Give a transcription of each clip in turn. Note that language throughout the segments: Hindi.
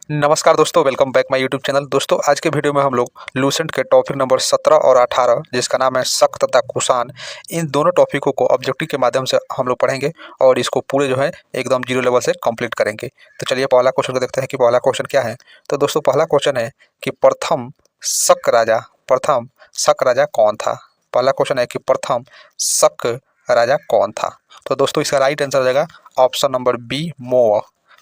नमस्कार दोस्तों, welcome back my YouTube channel. दोस्तों, आज के वीडियो में हम लोग लूसेंट के टॉपिक नंबर 17 और 18 जिसका नाम है शक तथा कुषाण, इन दोनों टॉपिकों को ऑब्जेक्टिव के माध्यम से हम लोग पढ़ेंगे और इसको पूरे जो है एकदम जीरो लेवल से कंप्लीट करेंगे। तो चलिए पहला क्वेश्चन को देखते हैं कि पहला क्वेश्चन क्या है। तो दोस्तों, पहला क्वेश्चन है कि प्रथम शक राजा कौन था। पहला क्वेश्चन है कि प्रथम शक राजा कौन था। तो दोस्तों, इसका राइट आंसर हो जाएगा ऑप्शन नंबर बी, मोअ।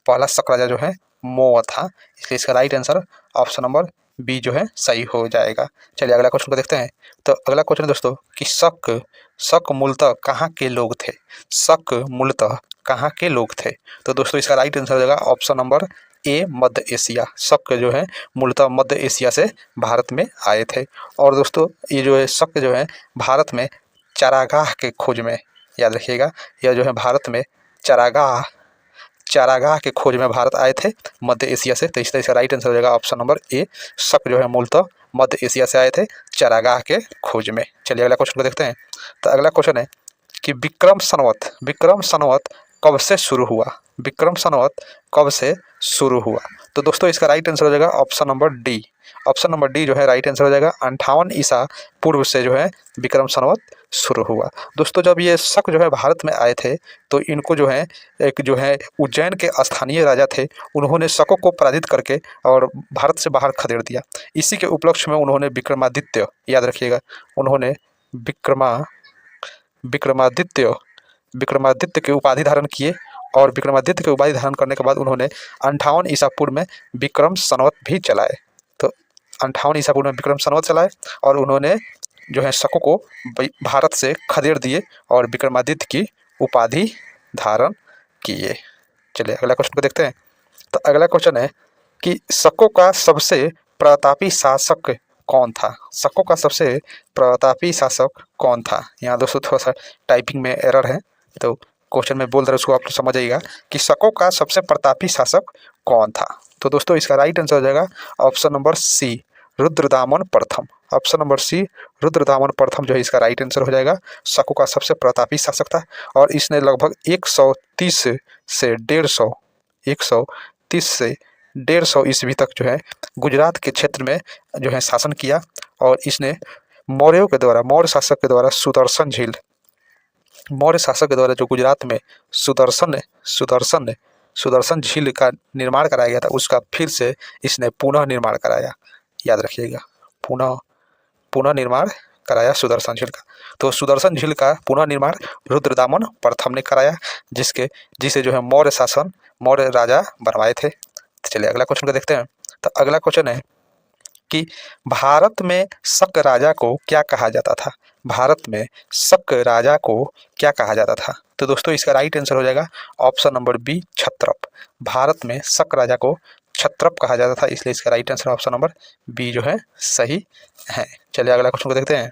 पहला शक राजा जो है मोअ था, इसलिए इसका right answer option number B जो है सही हो जाएगा। चलिए अगला क्वेश्चन को देखते हैं। तो अगला क्वेश्चन है दोस्तों कि शक मूलतः कहाँ के लोग थे। शक मूलतः कहाँ के लोग थे। तो दोस्तों, इसका राइट आंसर हो जाएगा option number A, Madhya Asia. शक जो है मूलतः मध्य एशिया से भारत में आए थे। और दोस्तों, ये जो है शक जो है भारत में चारागाह के खोज में, याद रखिएगा, यह जो है भारत में चारागाह के खोज में भारत आए थे मध्य एशिया से। तो इसका राइट आंसर हो जाएगा ऑप्शन नंबर ए, शक जो है मूलतः मध्य एशिया से आए थे चारागाह के खोज में। चलिए अगला क्वेश्चन को देखते हैं। तो अगला क्वेश्चन है कि विक्रम संवत कब से शुरू हुआ। विक्रम संवत कब से शुरू हुआ। तो दोस्तों, इसका राइट आंसर हो जाएगा option number D. Option number D जो है राइट आंसर हो जाएगा 58 ईसा पूर्व से जो है विक्रम संवत शुरू हुआ। दोस्तों, जब ये शक जो है भारत में आए थे तो इनको जो है एक जो है उज्जैन के स्थानीय राजा थे, उन्होंने शकों को पराजित करके और भारत से बाहर खदेड़ दिया। इसी के उपलक्ष्य में उन्होंने विक्रमादित्य, याद रखिएगा, उन्होंने विक्रमादित्य विक्रमादित्य की उपाधि धारण किए और विक्रमादित्य की उपाधि धारण करने के बाद उन्होंने 58 ईसा पूर्व में विक्रम संवत भी चलाए। तो 58 ईसा पूर्व में विक्रम संवत चलाए और उन्होंने जो है शकों को भारत से खदेड़ दिए और विक्रमादित्य की उपाधि धारण किए। चलिए अगला क्वेश्चन को देखते हैं। तो अगला क्वेश्चन है कि शकों का सबसे प्रतापी शासक कौन था। शकों का सबसे प्रतापी शासक कौन था। यहाँ दोस्तों थोड़ा सा टाइपिंग में एरर है, तो क्वेश्चन में बोल रहे उसको आप समझ जाइएगा कि शकों का सबसे प्रतापी शासक कौन था। तो दोस्तों, इसका राइट आंसर हो जाएगा ऑप्शन नंबर सी, रुद्रदामन प्रथम। ऑप्शन नंबर सी, रुद्रदामन प्रथम जो है इसका राइट आंसर हो जाएगा। शकों का सबसे प्रतापी शासक था और इसने लगभग 130 से 130 ईस्वी तक जो है गुजरात के क्षेत्र में जो है शासन किया। और इसने मौर्य शासक के द्वारा जो गुजरात में सुदर्शन झील का निर्माण कराया गया था, उसका फिर से इसने पुनः निर्माण कराया। याद रखिएगा, पुनः निर्माण कराया सुदर्शन झील का। तो सुदर्शन झील का पुनः निर्माण रुद्रदामन प्रथम ने कराया, जिसे जो है मौर्य राजा बनवाए थे। चलिए अगला क्वेश्चन को देखते हैं। तो अगला क्वेश्चन है कि भारत में शक राजा को क्या कहा जाता था। भारत में शक राजा को क्या कहा जाता था। तो दोस्तों, इसका राइट आंसर हो जाएगा ऑप्शन नंबर बी, क्षत्रप। भारत में शक राजा को क्षत्रप कहा जाता था, इसलिए इसका right answer option number B जो है सही है। चलिए अगला क्वेश्चन को देखते हैं।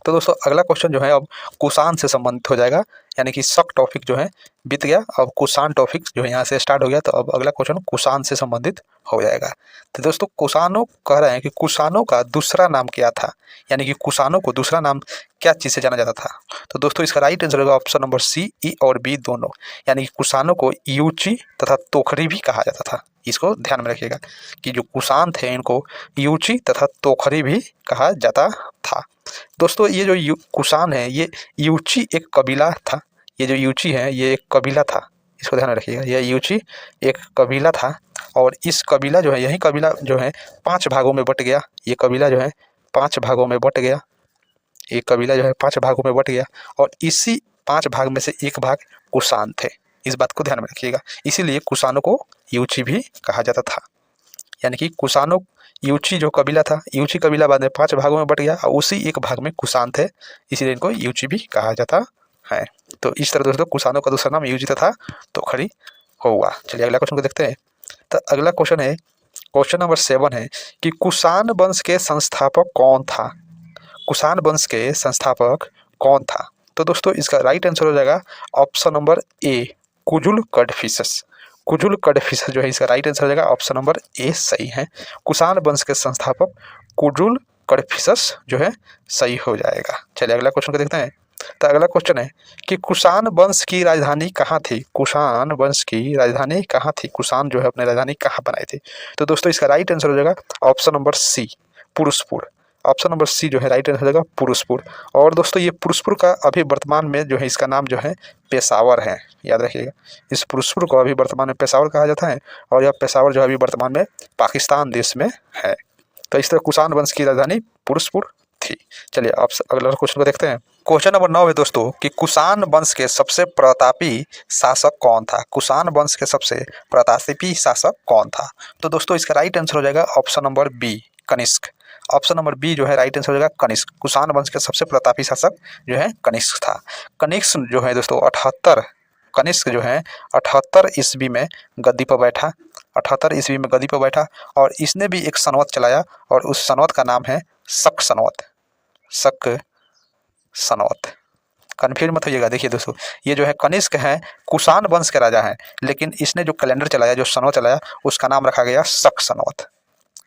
तो दोस्तों, अगला क्वेश्चन जो है अब कुषाण से संबंधित हो जाएगा, यानी कि शक टॉपिक जो है बीत गया, अब कुषाण टॉपिक जो है यहाँ से स्टार्ट हो गया। तो अब अगला क्वेश्चन कुषाण से संबंधित हो जाएगा। तो दोस्तों, कुषाणों कह रहे हैं कि कुषाणों का दूसरा नाम क्या था, यानी कि कुषाणों को दूसरा नाम क्या चीज़ से जाना जाता था। तो दोस्तों, इसका राइट आंसर होगा ऑप्शन नंबर सी, ई और बी दोनों, यानी कि कुषाणों को यूची तथा तोखरी भी कहा जाता था। इसको ध्यान में रखिएगा कि जो कुषाण थे इनको यूची तथा तोखरी भी कहा जाता था। दोस्तों, ये जो कुषाण है ये यूची एक कबीला था। ये जो यूची है ये एक कबीला था, इसको ध्यान में रखिएगा। यह यूची एक कबीला था और इस कबीला जो है, यही कबीला जो है 5 भागों में बट गया। ये कबीला जो है 5 भागों में बट गया। ये कबीला जो है 5 भागों में बट गया और इसी 5 भाग में से एक भाग कुषाण थे। इस बात को ध्यान में रखिएगा। इसीलिए कुषाणों को यूची भी कहा जाता था, यानी कि कुषाणों यूची जो कबीला था, यूची कबीला बाद में 5 भागों में बट गया और उसी एक भाग में कुषाण थे, इसीलिए इनको यूची भी कहा जाता है। तो इस तरह दोस्तों कुषाणों का दूसरा नाम यूची तथा तोखरी हुआ। चलिए अगला क्वेश्चन को देखते हैं। तो अगला क्वेश्चन है, क्वेश्चन नंबर 7 है कि कुषाण वंश के संस्थापक कौन था। कुषाण वंश के संस्थापक कौन था। तो दोस्तों, इसका राइट आंसर हो जाएगा option number A, Kujula कड़फिसस। Kujula कड़फिसस जो है इसका राइट आंसर हो जाएगा ऑप्शन नंबर ए सही है। कुषाण वंश के संस्थापक कुजुल कड़फिसस जो है सही हो जाएगा। चलिए अगला क्वेश्चन को देखते हैं। तो अगला क्वेश्चन है कि कुषाण वंश की राजधानी कहाँ थी? कुषाण वंश की राजधानी कहाँ थी? कुषाण जो है अपनी राजधानी कहाँ बनाई थी? तो दोस्तों इसका राइट आंसर हो जाएगा option number C, Purushapura. Option number C जो है राइट आंसर हो जाएगा पुरुषपुर। और दोस्तों ये पुरुषपुर का अभी वर्तमान में जो है इसका नाम जो है पेशावर है, याद रखिएगा। इस पुरुषपुर को अभी वर्तमान में पेशावर कहा जाता है और यह पेशावर जो है अभी वर्तमान में पाकिस्तान देश में है। तो इस तरह कुषाण वंश की राजधानी पुरुषपुर थी। चलिए अब अगला क्वेश्चन को देखते हैं। क्वेश्चन नंबर 9 है दोस्तों कि कुषाण वंश के सबसे प्रतापी शासक कौन था? कुषाण वंश के सबसे प्रतापी शासक कौन था? तो दोस्तों इसका राइट आंसर हो जाएगा option number B, Kanishka. Option number B जो है राइट आंसर हो जाएगा कनिष्क। कुषाण वंश के सबसे प्रतापी शासक जो है कनिष्क था। कनिष्क जो है दोस्तों 78 कनिष्क जो है 78 ईस्वी में गद्दी पर बैठा। 78 ईस्वी में गद्दी पर बैठा और इसने भी एक सनवत चलाया और उस सनवत का नाम है शक सनवत। शक सनवत, कन्फ्यूज मत होइएगा। देखिए दोस्तों ये जो है कनिष्क है कुषाण वंश के राजा हैं, लेकिन इसने जो कैलेंडर चलाया, जो सनवत चलाया, उसका नाम रखा गया शक सनवत।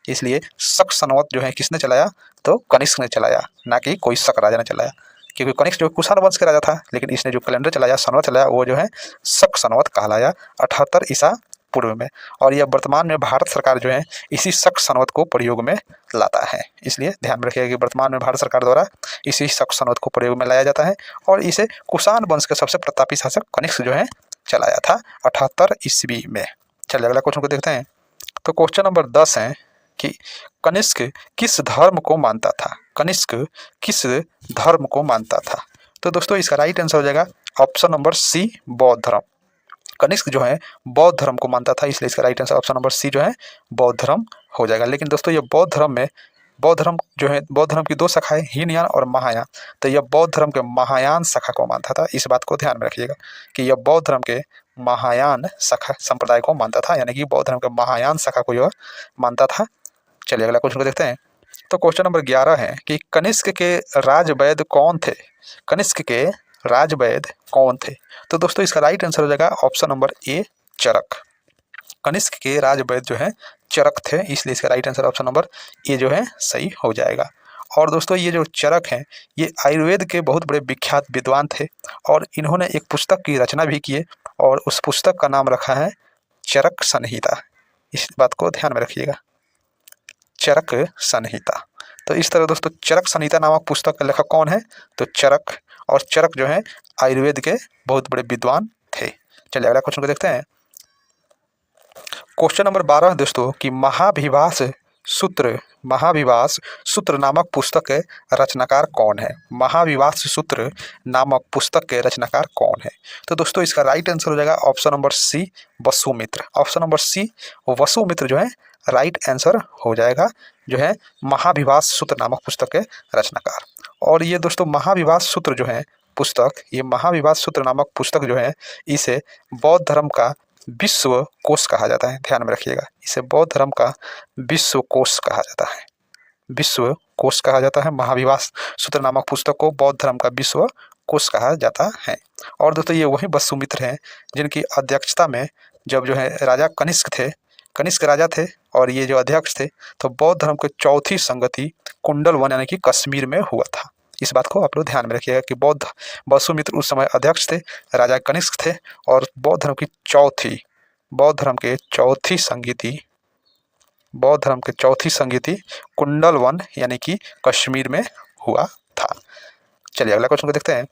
इसलिए शक सनवत जो है किसने चलाया? तो कनिष्क ने चलाया, ना कि कोई शक राजा ने चलाया। क्योंकि कनिष्क जो कुषाण वंश के राजा था, लेकिन इसने जो कैलेंडर चलाया, सनवत चलाया, वो जो है शक सनवत कहलाया 78 ईसा पूर्व में। और यह वर्तमान में भारत सरकार जो है इसी शक सनवत को प्रयोग में लाता है। इसलिए ध्यान में रखिएगा कि वर्तमान में भारत सरकार द्वारा इसी शक सनवत को प्रयोग में लाया जाता है और इसे कुषाण वंश के सबसे प्रतापी शासक कनिष्क जो है चलाया था 78 ईस्वी में। चलिए अगला क्वेश्चन को देखते हैं। तो क्वेश्चन नंबर 10 है कि कनिष्क किस धर्म को मानता था? कनिष्क किस धर्म को मानता था? तो दोस्तों इसका राइट आंसर हो जाएगा ऑप्शन नंबर सी, बौद्ध धर्म। कनिष्क जो है बौद्ध धर्म को मानता था, इसलिए इसका right answer option number C जो है बौद्ध धर्म हो जाएगा। लेकिन दोस्तों ये बौद्ध धर्म में बौद्ध धर्म जो है, बौद्ध धर्म की दो शाखाएं हीनयान और महायान। तो यह बौद्ध धर्म के महायान शाखा को मानता था। इस बात को ध्यान में रखिएगा कि यह बौद्ध धर्म के महायान शाखा संप्रदाय को मानता था, यानी कि बौद्ध धर्म के महायान शाखा को यह मानता था। चलिए अगला क्वेश्चन को देखते हैं। तो क्वेश्चन नंबर 11 है कि कनिष्क के राजवैद्य कौन थे? कनिष्क के राजवैद्य कौन थे? तो दोस्तों इसका राइट आंसर हो जाएगा ऑप्शन नंबर ए, चरक। कनिष्क के राजवैद्य जो है चरक थे, इसलिए इसका right answer option number A जो है सही हो जाएगा। और दोस्तों ये जो चरक हैं ये आयुर्वेद के बहुत बड़े विख्यात विद्वान थे और इन्होंने एक पुस्तक की रचना भी की है और उस पुस्तक का नाम रखा है चरक संहिता। इस बात को ध्यान में रखिएगा, चरक संहिता। तो इस तरह दोस्तों चरक संहिता नामक पुस्तक का लेखक कौन है? तो चरक। और चरक जो है आयुर्वेद के बहुत बड़े विद्वान थे। चलिए अगला क्वेश्चन को देखते हैं। क्वेश्चन नंबर 12 दोस्तों कि महाभिभाष सूत्र नामक पुस्तक के रचनाकार कौन है? महाविभाष सूत्र नामक पुस्तक के रचनाकार कौन है? तो दोस्तों इसका राइट आंसर हो जाएगा option number C, Vasumitra. Option number C Vasumitra जो है राइट आंसर हो जाएगा, जो है महाविभाष सूत्र नामक पुस्तक के रचनाकार। और ये दोस्तों महाविभाष सूत्र जो है पुस्तक, ये महाविभाष सूत्र नामक पुस्तक जो है इसे बौद्ध धर्म का विश्व कोश कहा जाता है। ध्यान में रखिएगा, इसे बौद्ध धर्म का विश्व कोश कहा जाता है। विश्व कोश कहा जाता है। महाविभाष सूत्र नामक पुस्तक को बौद्ध धर्म का विश्व कोश कहा जाता है। और दोस्तों ये वही वसुमित्र हैं जिनकी अध्यक्षता में जब जो है राजा कनिष्क थे, कनिष्क राजा थे और ये जो अध्यक्ष थे, तो बौद्ध धर्म की चौथी संगति कुंडल वन यानी कि कश्मीर में हुआ था। इस बात को आप लोग ध्यान में रखिएगा कि बौद्ध वसुमित्र उस समय अध्यक्ष थे, राजा कनिष्क थे और बौद्ध धर्म के चौथी संगीति कुंडल वन यानी कि कश्मीर में हुआ था। चलिए अगला क्वेश्चन को देखते हैं।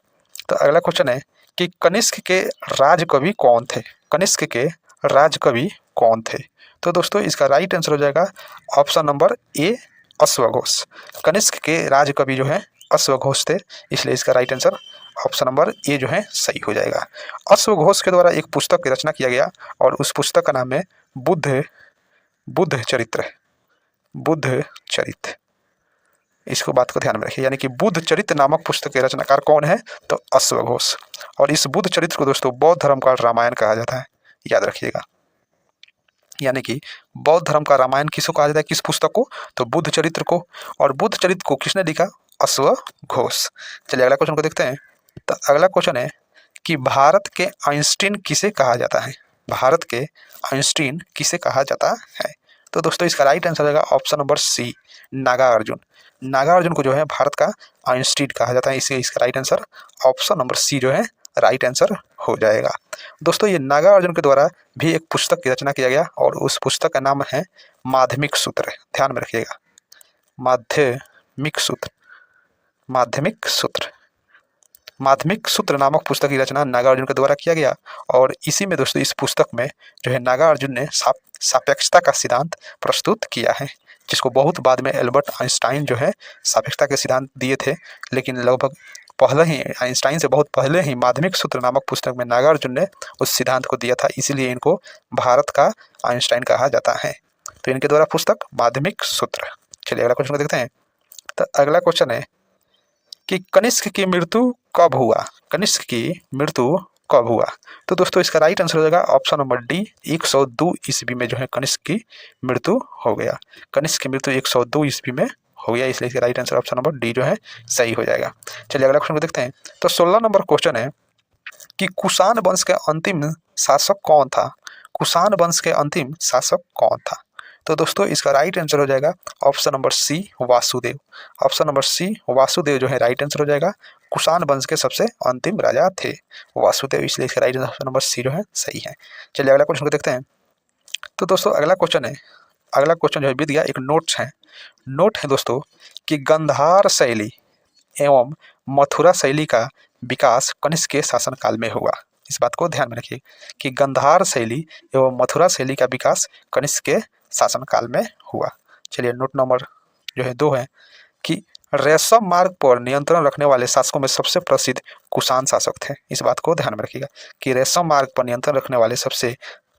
तो अगला क्वेश्चन है कि कनिष्क के राजकवि कौन थे? कनिष्क के राजकवि कौन थे? तो दोस्तों इसका राइट आंसर हो जाएगा ऑप्शन नंबर ए, अश्वघोष। कनिष्क के राजकवि जो है अश्वघोष थे, इसलिए इसका right answer option number A जो है सही हो जाएगा। अश्वघोष के द्वारा एक पुस्तक की रचना किया गया और उस पुस्तक का नाम है बुद्ध चरित्र। इसको बात को ध्यान में रखिए, यानी कि बुद्ध चरित्र नामक पुस्तक के रचनाकार कौन है? तो अश्वघोष। और इस बुद्ध चरित्र को दोस्तों बौद्ध धर्म का रामायण कहा जाता है, याद रखिएगा। यानी कि बौद्ध धर्म का रामायण किसको कहा जाता है? किस पुस्तक को? तो बुद्ध चरित्र को। और बुद्ध चरित्र को किसने लिखा? अश्वघोष। चलिए अगला क्वेश्चन को देखते हैं। तो अगला क्वेश्चन है कि भारत के आइंस्टीन किसे कहा जाता है? भारत के आइंस्टीन किसे कहा जाता है? तो दोस्तों इसका राइट आंसर रहेगा option number C, Nagarjuna. Nagarjuna को जो है भारत का आइंस्टीन कहा जाता है, इसलिए इसका right answer option number C जो है राइट आंसर हो जाएगा। दोस्तों ये नागार्जुन के द्वारा भी एक पुस्तक की रचना किया गया और उस पुस्तक का नाम है माध्यमिक सूत्र। ध्यान में रखिएगा, माध्यमिक सूत्र, माध्यमिक सूत्र, माध्यमिक सूत्र नामक पुस्तक की रचना नागार्जुन के द्वारा किया गया। और इसी में दोस्तों इस पुस्तक में जो है नागार्जुन ने सापेक्षता का सिद्धांत प्रस्तुत किया है, जिसको बहुत बाद में एल्बर्ट आइंस्टाइन जो है सापेक्षता के सिद्धांत दिए थे, लेकिन लगभग पहले ही आइंस्टाइन से बहुत पहले ही माध्यमिक सूत्र नामक पुस्तक में नागार्जुन ने उस सिद्धांत को दिया था, इसीलिए इनको भारत का आइंस्टाइन कहा जाता है। तो इनके द्वारा पुस्तक माध्यमिक सूत्र। चलिए अगला क्वेश्चन को देखते हैं। तो अगला क्वेश्चन है कि कनिष्क की मृत्यु कब हुआ? कनिष्क की मृत्यु कब हुआ? तो दोस्तों इसका राइट आंसर हो जाएगा ऑप्शन नंबर डी, 102 ईस्वी में जो है कनिष्क की मृत्यु हो गया। कनिष्क की मृत्यु 102 ईस्वी में हो गया, इसलिए इसका right answer option number D जो है सही हो जाएगा। चलिए अगला क्वेश्चन को देखते हैं। तो 16 नंबर क्वेश्चन है कि कुषाण वंश के अंतिम शासक कौन था? कुषाण वंश के अंतिम शासक कौन था? तो दोस्तों इसका राइट आंसर हो जाएगा option number C, Vasudeva. Option number C Vasudeva जो है राइट आंसर हो जाएगा। कुषाण वंश के सबसे अंतिम राजा थे वासुदेव, इसलिए इसका राइट आंसर नंबर सी जो है सही है। चलिए अगला क्वेश्चन को देखते हैं। तो दोस्तों अगला क्वेश्चन है, अगला क्वेश्चन जो है बीत गया, एक नोट्स है। नोट है दोस्तों कि गंधार शैली एवं मथुरा शैली का विकास कनिष्क के शासनकाल में हुआ। इस बात को ध्यान में रखिए कि गंधार शैली एवं मथुरा शैली का विकास कनिष्क के शासनकाल में हुआ। चलिए नोट नंबर जो है 2 है कि रेशम मार्ग पर नियंत्रण रखने वाले शासकों में सबसे प्रसिद्ध कुषाण शासक थे। इस बात को ध्यान में रखिएगा कि रेशम मार्ग पर नियंत्रण रखने वाले सबसे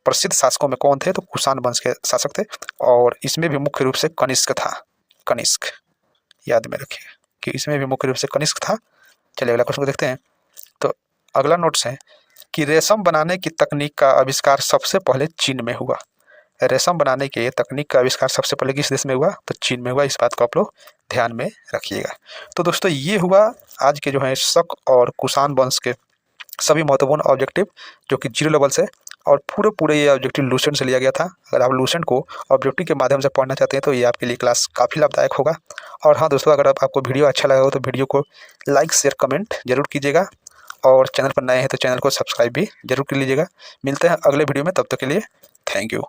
प्रसिद्ध शासकों में कौन थे? तो कुषाण वंश के शासक थे, और इसमें भी मुख्य रूप से कनिष्क था। कनिष्क याद में रखिए कि इसमें भी मुख्य रूप से कनिष्क था। चलिए अगला क्वेश्चन को देखते हैं। तो अगला नोट्स है कि रेशम बनाने की तकनीक का आविष्कार सबसे पहले चीन में हुआ। रेशम बनाने के तकनीक का आविष्कार सबसे पहले किस देश में हुआ? तो चीन में हुआ। इस बात को आप लोग ध्यान में रखिएगा। तो दोस्तों ये हुआ आज के जो है शक और कुषाण वंश के सभी महत्वपूर्ण ऑब्जेक्टिव, जो कि 0 लेवल से और पूरे ये ऑब्जेक्टिव लूसेंट से लिया गया था। अगर आप लूसेंट को ऑब्जेक्टिव के माध्यम से पढ़ना चाहते हैं तो ये आपके लिए क्लास काफ़ी लाभदायक होगा। और हाँ दोस्तों, अगर आपको वीडियो अच्छा लगा हो तो वीडियो को लाइक शेयर कमेंट जरूर कीजिएगा, और चैनल पर नए हैं तो चैनल को सब्सक्राइब भी जरूर कर लीजिएगा। मिलते हैं अगले वीडियो में, तब तक के लिए थैंक यू।